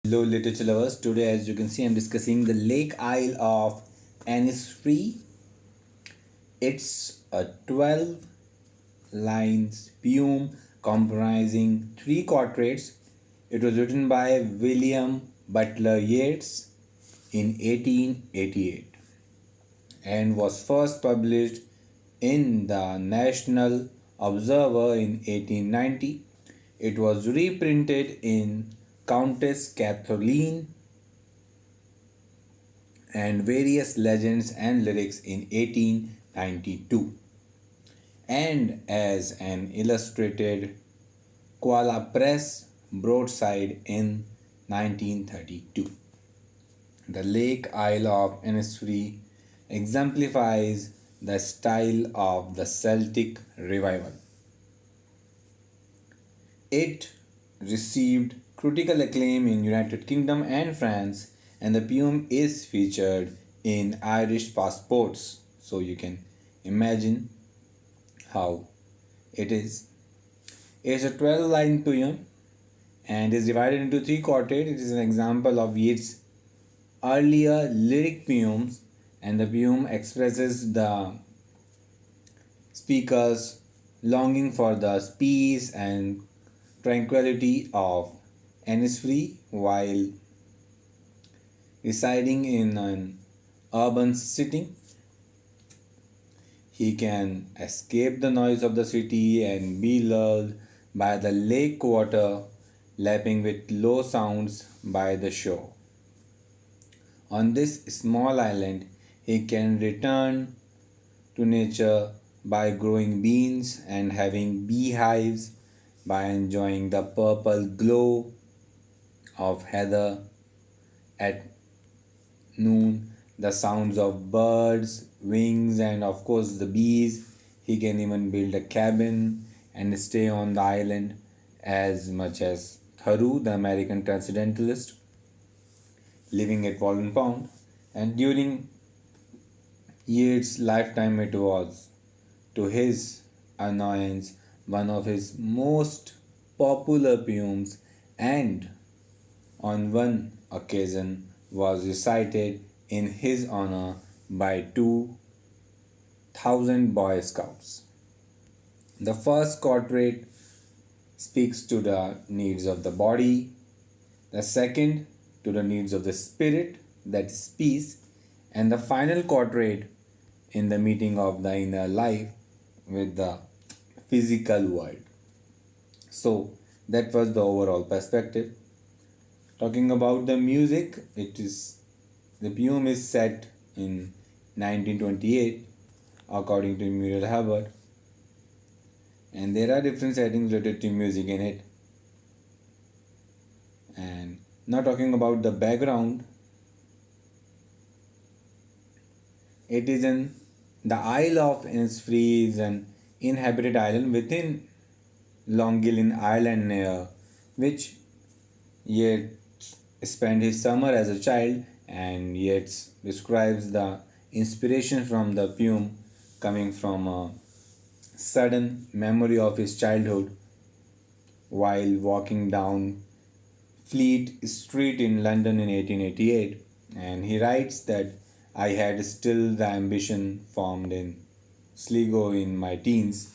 Hello, literature lovers. Today, as you can see, I'm discussing the Lake Isle of Innisfree. It's a 12 lines poem comprising three quartets. It was written by William Butler Yeats in 1888 and was first published in the National Observer in 1890. It was reprinted in Countess Kathleen and various legends and lyrics in 1892 and as an illustrated Koala Press broadside in 1932. The Lake Isle of Innisfree exemplifies the style of the Celtic revival. It received critical acclaim in United Kingdom and France, and the poem is featured in Irish passports. So you can imagine how it is. It's a 12-line poem and is divided into three quartets. It is an example of Yeats' earlier lyric poems, and the poem expresses the speaker's longing for the peace and tranquility of Innisfree while residing in an urban setting. He can escape the noise of the city and be lulled by the lake water lapping with low sounds by the shore. On this small island, he can return to nature by growing beans and having beehives, by enjoying the purple glow of heather at noon, the sounds of birds, wings, and of course the bees. He can even build a cabin and stay on the island as much as Thoreau, the American transcendentalist, living at Walden Pond. And during Yeats' lifetime, it was, to his annoyance, one of his most popular poems, and on one occasion was recited in his honor by 2,000 Boy Scouts. The first quartet speaks to the needs of the body, the second to the needs of the spirit, that is peace, and the final quartet in the meeting of the inner life with the physical world. So that was the overall perspective. Talking about the music, the poem is set in 1928 according to Muriel Hubbard, and there are different settings related to music in it. And now talking about the background, it is in the Isle of Innisfree is an inhabited island within Longill in Ireland near which Yeats spent his summer as a child, and Yeats describes the inspiration from the poem coming from a sudden memory of his childhood while walking down Fleet Street in London in 1888, and he writes that I had still the ambition formed in Sligo in my teens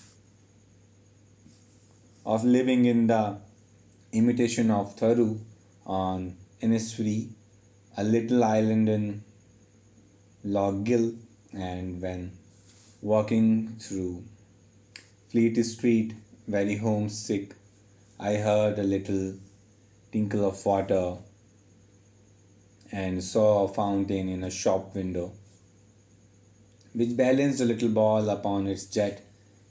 of living in the imitation of Thoreau on Innisfree, a little island in Lochgill, and when walking through Fleet Street, very homesick, I heard a little tinkle of water and saw a fountain in a shop window, which balanced a little ball upon its jet,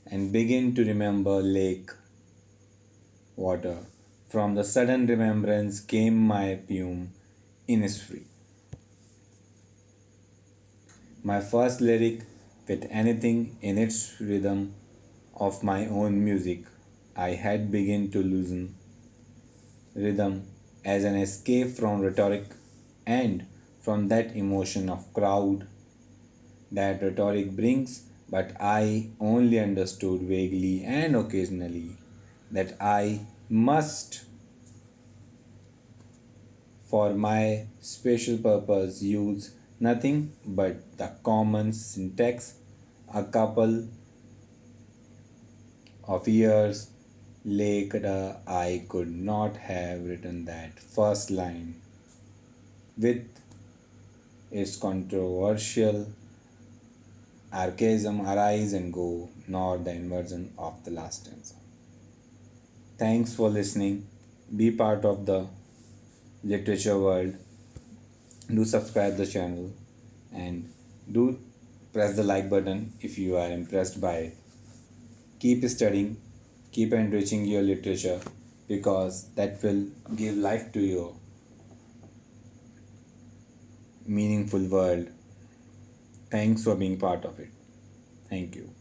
and began to remember lake water. From the sudden remembrance came my poem, Innisfree, my first lyric with anything in its rhythm of my own music. I had begun to loosen rhythm as an escape from rhetoric and from that emotion of crowd that rhetoric brings, but I only understood vaguely and occasionally that I must for my special purpose use nothing but the common syntax. A couple of years later, I could not have written that first line with its controversial archaism arise and go, nor the inversion of the last stanza. Thanks for listening. Be part of the literature world. Do subscribe the channel and do press the like button if you are impressed by it. Keep studying, keep enriching your literature because that will give life to your meaningful world. Thanks for being part of it. Thank you.